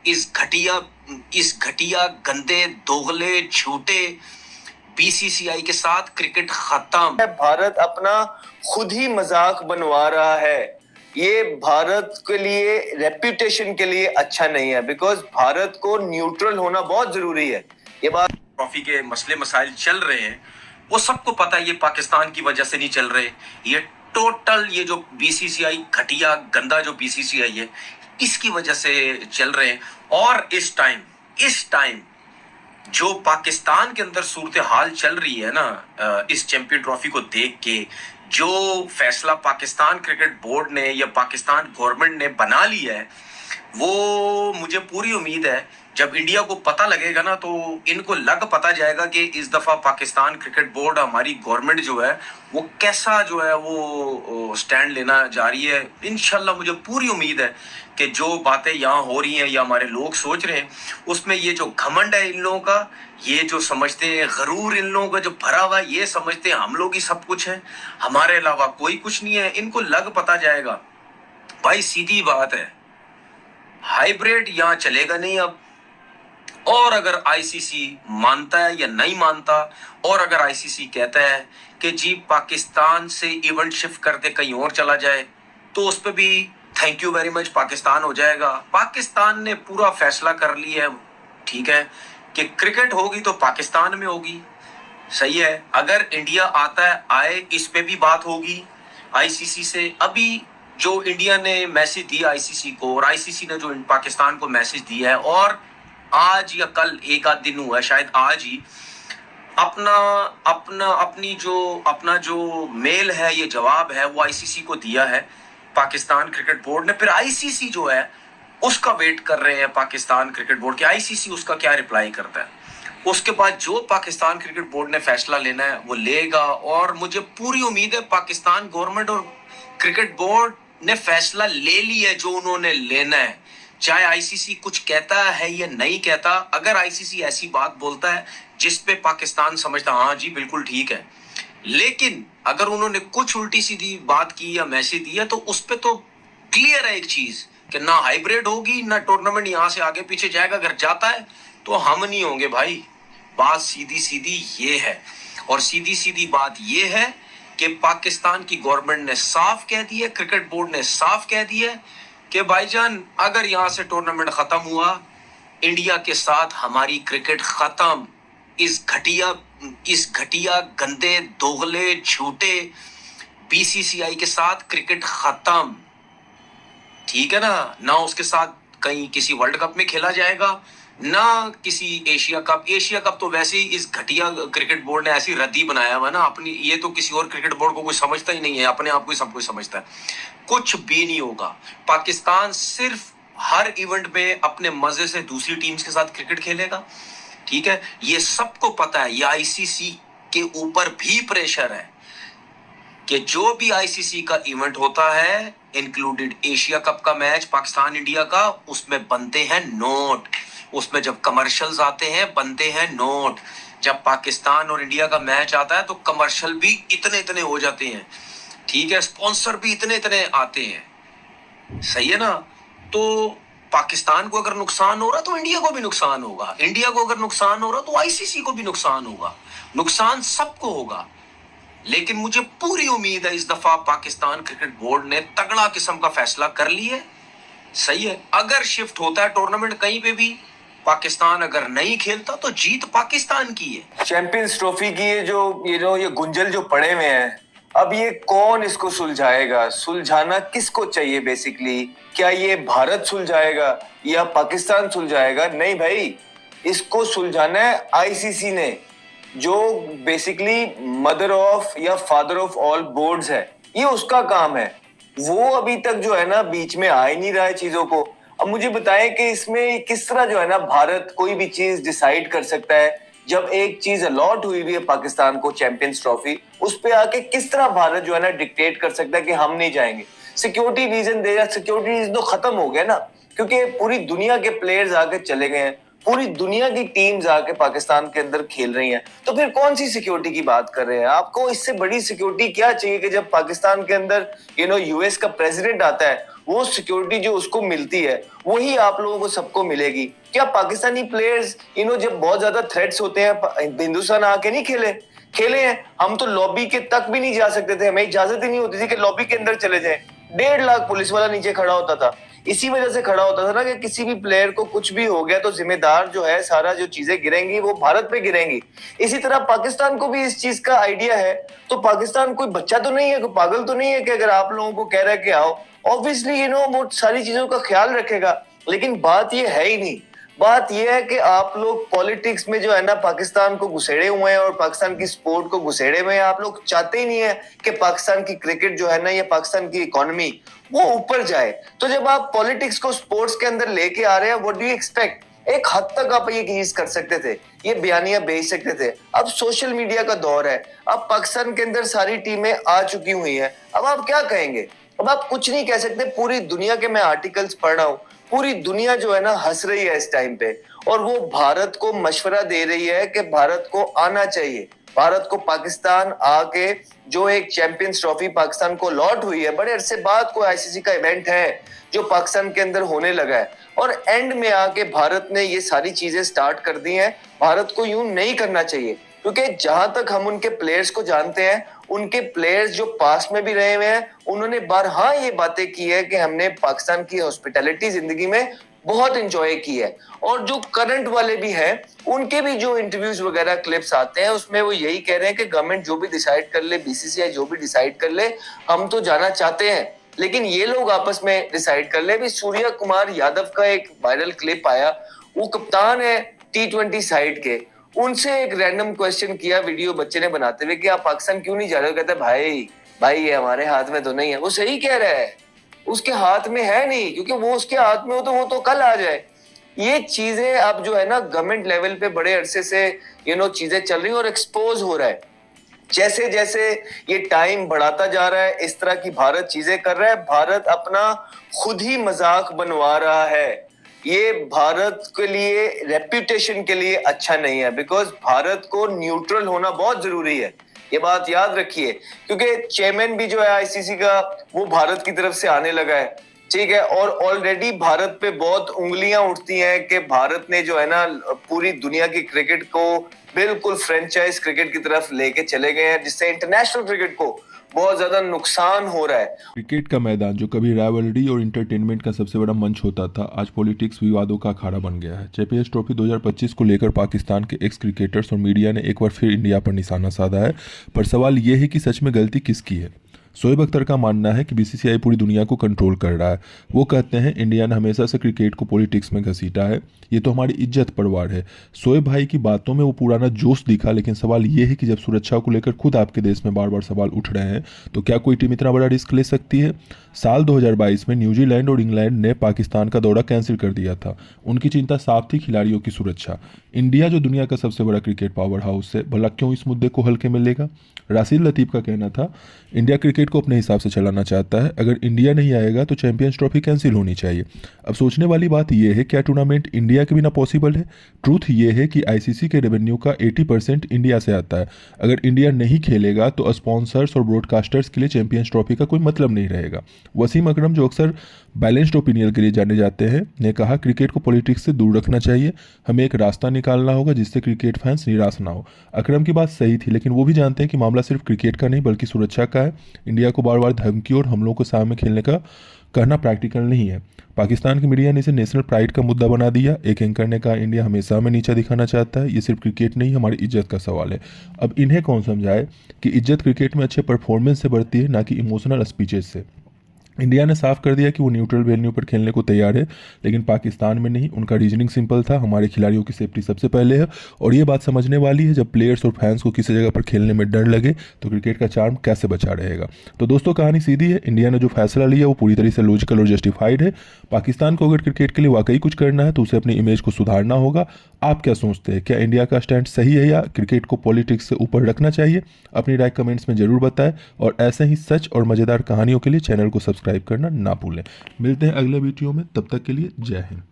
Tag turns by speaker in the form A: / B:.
A: इस घटिया गंदे दोगले झूठे बीसीसीआई के साथ क्रिकेट खत्म।
B: भारत अपना खुद ही मजाक बनवा रहा है। ये भारत के लिए रेप्यूटेशन के लिए अच्छा नहीं है, बिकॉज भारत को न्यूट्रल होना बहुत जरूरी है। ये बात
A: ट्रॉफी के मसले मसाइल चल रहे हैं, वो सबको पता है, ये पाकिस्तान की वजह से नहीं चल रहे। ये टोटल ये जो बीसीसीआई घटिया गंदा जो बीसीसीआई है, इसकी वजह से चल रहे हैं। और इस टाइम जो पाकिस्तान के अंदर सूरत हाल चल रही है ना, इस चैंपियन ट्रॉफी को देख के जो फैसला पाकिस्तान क्रिकेट बोर्ड ने या पाकिस्तान गवर्नमेंट ने बना लिया है, वो मुझे पूरी उम्मीद है जब इंडिया को पता लगेगा ना, तो इनको पता जाएगा कि इस दफा पाकिस्तान क्रिकेट बोर्ड, हमारी गवर्नमेंट जो है वो कैसा जो है वो स्टैंड लेना जा रही है। इंशाल्लाह मुझे पूरी उम्मीद है कि जो बातें यहाँ हो रही हैं या हमारे लोग सोच रहे हैं, उसमें ये जो घमंड है इन लोगों का, ये जो समझते हैं गरूर इन लोगों का जो भरा हुआ है, ये समझते हैं हम लोग ही सब कुछ है, हमारे अलावा कोई कुछ नहीं है, इनको पता जाएगा। भाई सीधी बात है, हाइब्रिड यहाँ चलेगा नहीं अब। और अगर आईसीसी मानता है या नहीं मानता, और अगर आईसीसी कहता है कि जी पाकिस्तान से इवेंट शिफ्ट कर दे, कहीं और चला जाए, तो उस पर भी thank you very much Pakistan हो जाएगा। पाकिस्तान ने पूरा फैसला कर लिया है, ठीक है, कि क्रिकेट होगी तो पाकिस्तान में होगी, सही है। अगर इंडिया आता है आए, इस पे भी बात होगी आईसीसी से। अभी जो इंडिया ने मैसेज दिया आईसीसी को, और आईसीसी ने जो पाकिस्तान को मैसेज दिया है, और आज या कल एक आध दिन हुआ है शायद, आज ही अपना जो मेल है, ये जवाब है, वो आईसीसी को दिया है पाकिस्तान क्रिकेट बोर्ड ने। फिर आईसीसी जो है उसका वेट कर रहे हैं पाकिस्तान क्रिकेट बोर्ड के, आईसीसी उसका क्या रिप्लाई करता है। उसके बाद जो पाकिस्तान क्रिकेट बोर्ड ने फैसला लेना है वो लेगा, और मुझे पूरी उम्मीद है पाकिस्तान गवर्नमेंट और क्रिकेट बोर्ड ने फैसला ले लिया जो उन्होंने लेना है, चाहे आईसीसी कुछ कहता है या नहीं कहता। अगर आईसीसी ऐसी बात बोलता है जिसपे पाकिस्तान समझता हाँ जी बिल्कुल ठीक है, लेकिन अगर उन्होंने कुछ उल्टी सीधी बात की या मैसेज दिया, तो उस पे तो क्लियर है एक चीज कि ना हाइब्रिड होगी, ना टूर्नामेंट यहां से आगे पीछे जाएगा। अगर जाता है तो हम नहीं होंगे भाई। बात सीधी सीधी ये है, और सीधी सीधी बात ये है कि पाकिस्तान की गवर्नमेंट ने साफ कह दिया, क्रिकेट बोर्ड ने साफ कह दिया कि भाईजान अगर यहां से टूर्नामेंट खत्म हुआ, इंडिया के साथ हमारी क्रिकेट खत्म। इस घटिया गंदे दोगले झूठे बीसीसीआई के साथ क्रिकेट खत्म, ठीक है ना उसके साथ कहीं किसी वर्ल्ड कप में खेला जाएगा, ना किसी एशिया कप तो वैसे ही इस घटिया क्रिकेट बोर्ड ने ऐसी रद्दी बनाया हुआ ना अपनी, ये तो किसी और क्रिकेट बोर्ड को कोई समझता ही नहीं है, अपने आप को ही सब कुछ समझता है। कुछ भी नहीं होगा। पाकिस्तान सिर्फ हर इवेंट में अपने मजे से दूसरी टीम्स के साथ क्रिकेट खेलेगा, ठीक है, ये सबको पता है। ये आईसीसी के ऊपर भी प्रेशर है कि जो भी आईसीसी का इवेंट होता है, इंक्लूडेड एशिया कप का मैच पाकिस्तान इंडिया का, उसमें बनते हैं नोट, उसमें जब कमर्शियल्स आते हैं बनते हैं नोट। जब पाकिस्तान और इंडिया का मैच आता है तो कमर्शियल भी इतने इतने हो जाते हैं, ठीक है, स्पॉन्सर भी इतने इतने आते हैं, सही है ना। तो पाकिस्तान को अगर नुकसान हो रहा तो इंडिया को भी नुकसान होगा, इंडिया को अगर नुकसान हो रहा तो आईसीसी को भी नुकसान होगा, नुकसान सबको होगा। लेकिन मुझे पूरी उम्मीद है इस दफा पाकिस्तान क्रिकेट बोर्ड ने तगड़ा किस्म का फैसला कर लिया है, सही है। अगर शिफ्ट होता है टूर्नामेंट कहीं पे भी, पाकिस्तान अगर नहीं खेलता तो जीत पाकिस्तान की है।
B: चैंपियंस ट्रॉफी की ये गुंजल जो पड़े हुए हैं, अब ये कौन इसको सुलझाएगा? सुलझाना किसको चाहिए बेसिकली? क्या ये भारत सुलझाएगा या पाकिस्तान सुलझाएगा? नहीं भाई, इसको सुलझाना है आईसीसी ने, जो बेसिकली मदर ऑफ या फादर ऑफ ऑल बोर्ड्स है, ये उसका काम है। वो अभी तक जो है ना बीच में आ ही नहीं रहा है चीजों को। अब मुझे बताएं कि इसमें किस तरह जो है ना भारत कोई भी चीज डिसाइड कर सकता है, जब एक चीज अलॉट हुई हुई है पाकिस्तान को चैंपियंस ट्रॉफी, उस पे आके किस तरह भारत जो है ना डिक्टेट कर सकता है कि हम नहीं जाएंगे। सिक्योरिटी रीजन देगा, सिक्योरिटी रीजन तो खत्म हो गया ना, क्योंकि पूरी दुनिया के प्लेयर्स आके चले गए हैं, पूरी दुनिया की टीम्स आके पाकिस्तान के अंदर खेल रही हैं, तो फिर कौन सी सिक्योरिटी की बात कर रहे हैं? आपको इससे बड़ी सिक्योरिटी क्या चाहिए कि जब पाकिस्तान के अंदर यूएस का प्रेसिडेंट आता है, वो सिक्योरिटी जो उसको मिलती है वही आप लोगों को सबको मिलेगी। क्या पाकिस्तानी प्लेयर्स जब बहुत ज्यादा थ्रेट्स होते हैं हिंदुस्तान आके नहीं खेले हैं? हम तो लॉबी के तक भी नहीं जा सकते थे, हमें इजाजत ही नहीं होती थी कि लॉबी के अंदर चले जाएं। 1.5 लाख पुलिस वाला नीचे खड़ा होता था। इसी वजह से खड़ा होता था ना कि किसी भी प्लेयर को कुछ भी हो गया तो जिम्मेदार जो है सारा जो चीजें गिरेंगी वो भारत पे गिरेंगी। इसी तरह पाकिस्तान को भी इस चीज का आइडिया है। तो पाकिस्तान कोई बच्चा तो नहीं है, कोई पागल तो नहीं है कि अगर आप लोगों को कह रहा है कि आओ, ऑब्वियसली वो सारी चीजों का ख्याल रखेगा। लेकिन बात ये है ही नहीं। बात यह है कि आप लोग पॉलिटिक्स में जो है ना पाकिस्तान को घुसेड़े हुए हैं और पाकिस्तान की स्पोर्ट को घुसेड़े हुए हैं। आप लोग चाहते ही नहीं है कि पाकिस्तान की क्रिकेट जो है ना या पाकिस्तान की इकोनॉमी वो ऊपर जाए। तो जब आप पॉलिटिक्स को स्पोर्ट्स के अंदर लेके आ रहे हैं, व्हाट डू यू एक्सपेक्ट? एक हद तक आप ये चीज कर सकते थे, ये बयानियां भेज सकते थे। अब सोशल मीडिया का दौर है, अब पाकिस्तान के अंदर सारी टीमें आ चुकी हुई हैं। अब आप क्या कहेंगे? अब आप कुछ नहीं कह सकते। पूरी दुनिया के मैं आर्टिकल्स पढ़ रहा हूँ, पूरी दुनिया जो है ना हंस रही है इस टाइम पे, और वो भारत को मशवरा दे रही है कि भारत को आना चाहिए। भारत को पाकिस्तान आके जो एक चैंपियंस ट्रॉफी पाकिस्तान को लॉट हुई है, बड़े अरसे बाद कोई आईसीसी का इवेंट है जो पाकिस्तान के अंदर होने लगा है, और एंड में आके भारत ने ये सारी चीजें स्टार्ट कर दी हैं। भारत को यूं नहीं करना चाहिए, क्योंकि जहां तक हम उनके प्लेयर्स को जानते हैं, उनके प्लेयर्स जो पास में भी रहे हुए हैं, उन्होंने बारहा ये बातें की है कि हमने पाकिस्तान की हॉस्पिटैलिटी जिंदगी में बहुत एंजॉय की है। और जो करंट वाले भी हैं, उनके भी जो इंटरव्यूज वगैरह क्लिप्स आते हैं, उसमें वो यही कह रहे हैं कि गवर्नमेंट जो भी डिसाइड कर ले, बीसीसीआई जो भी डिसाइड कर ले, हम तो जाना चाहते हैं, लेकिन ये लोग आपस में डिसाइड कर ले। अभी सूर्या कुमार यादव का एक वायरल क्लिप आया, वो कप्तान है T20 साइड के, उनसे एक रैंडम क्वेश्चन किया वीडियो बच्चे ने बनाते हुए कि आप पाकिस्तान क्यों नहीं जा रहे हो? कहते भाई ये हमारे हाथ में तो नहीं है। वो सही कह रहा है, उसके हाथ में है नहीं, क्योंकि वो उसके हाथ में हो तो वो तो कल आ जाए। ये चीजें अब जो है ना गवर्नमेंट लेवल पे बड़े अरसे से चीजें चल रही हैं और एक्सपोज हो रहा है। जैसे जैसे ये टाइम बढ़ाता जा रहा है, इस तरह की भारत चीजें कर रहा है। भारत अपना खुद ही मजाक बनवा रहा है। ये भारत के लिए, रेप्यूटेशन के लिए अच्छा नहीं है, बिकॉज भारत को न्यूट्रल होना बहुत जरूरी है। ये बात याद रखिए, क्योंकि चेयरमैन भी जो है आईसीसी का वो भारत की तरफ से आने लगा है, ठीक है। और ऑलरेडी भारत पे बहुत उंगलियां उठती हैं कि भारत ने जो है ना पूरी दुनिया की क्रिकेट को बिल्कुल फ्रेंचाइज क्रिकेट की तरफ लेके चले गए हैं, जिससे इंटरनेशनल क्रिकेट को बहुत ज्यादा नुकसान हो रहा है।
C: क्रिकेट का मैदान जो कभी राइवलरी और इंटरटेनमेंट का सबसे बड़ा मंच होता था, आज पॉलिटिक्स विवादों का अखाड़ा बन गया है। चैंपियंस ट्रॉफी 2025 को लेकर पाकिस्तान के एक्स क्रिकेटर्स और मीडिया ने एक बार फिर इंडिया पर निशाना साधा है, पर सवाल ये है कि सच में गलती किसकी है। शोएब अख्तर का मानना है कि बीसीसीआई पूरी दुनिया को कंट्रोल कर रहा है। वो कहते हैं इंडिया ने हमेशा से क्रिकेट को पॉलिटिक्स में घसीटा है, ये तो हमारी इज्जत परवार है। शोएब भाई की बातों में वो पुराना जोश दिखा, लेकिन सवाल ये है कि जब सुरक्षा को लेकर खुद आपके देश में बार बार सवाल उठ रहे हैं, तो क्या कोई टीम इतना बड़ा रिस्क ले सकती है? साल 2022 में न्यूजीलैंड और इंग्लैंड ने पाकिस्तान का दौरा कैंसिल कर दिया था। उनकी चिंता साफ थी खिलाड़ियों की सुरक्षा। इंडिया जो दुनिया का सबसे बड़ा क्रिकेट पावर हाउस है, भला क्यों इस मुद्दे को हल्के में लेगा? राशिद लतीफ़ का कहना था इंडिया क्रिकेट को अपने हिसाब से चलाना चाहता है, अगर इंडिया नहीं आएगा तो चैंपियंस ट्रॉफी कैंसिल होनी चाहिए। अब सोचने वाली बात यह है, क्या टूर्नामेंट इंडिया के बिना पॉसिबल है? ट्रूथ ये है कि आईसीसी के रेवेन्यू का 80% इंडिया से आता है। अगर इंडिया नहीं खेलेगा तो स्पॉन्सर्स और ब्रॉडकास्टर्स के लिए चैंपियंस ट्रॉफी का कोई मतलब नहीं रहेगा। वसीम अकरम, जो अक्सर बैलेंस्ड ओपिनियन के लिए जाने जाते हैं, ने कहा क्रिकेट को पॉलिटिक्स से दूर रखना चाहिए, हमें एक रास्ता निकालना होगा जिससे क्रिकेट फैंस निराश ना हो। अकरम की बात सही थी, लेकिन वो भी जानते हैं कि मामला सिर्फ क्रिकेट का नहीं बल्कि सुरक्षा का है। इंडिया को बार बार धमकी और हमलों को सामने खेलने का कहना प्रैक्टिकल नहीं है। पाकिस्तान की मीडिया ने इसे नेशनल प्राइड का मुद्दा बना दिया। एक एंकर ने कहा इंडिया हमेशा हमें नीचा दिखाना चाहता है, ये सिर्फ क्रिकेट नहीं हमारी इज्जत का सवाल है। अब इन्हें कौन समझाए कि इज्जत क्रिकेट में अच्छे परफॉर्मेंस से बढ़ती है, ना कि इमोशनल स्पीचेस से। इंडिया ने साफ कर दिया कि वो न्यूट्रल वेन्यू पर खेलने को तैयार है, लेकिन पाकिस्तान में नहीं। उनका रीजनिंग सिंपल था, हमारे खिलाड़ियों की सेफ्टी सबसे पहले है, और ये बात समझने वाली है जब प्लेयर्स और फैंस को किसी जगह पर खेलने में डर लगे तो क्रिकेट का चार्म कैसे बचा रहेगा। तो दोस्तों कहानी सीधी है, इंडिया ने जो फैसला लिया वो पूरी तरह से लॉजिकल और जस्टिफाइड है। पाकिस्तान को अगर क्रिकेट के लिए वाकई कुछ करना है तो उसे अपनी इमेज को सुधारना होगा। आप क्या सोचते हैं, क्या इंडिया का स्टैंड सही है या क्रिकेट को पॉलिटिक्स से ऊपर रखना चाहिए? अपनी राय कमेंट्स में जरूर बताएं, और ऐसे ही सच और मज़ेदार कहानियों के लिए चैनल को सब्सक्राइब करना ना भूलें। मिलते हैं अगले वीडियो में, तब तक के लिए जय हिंद।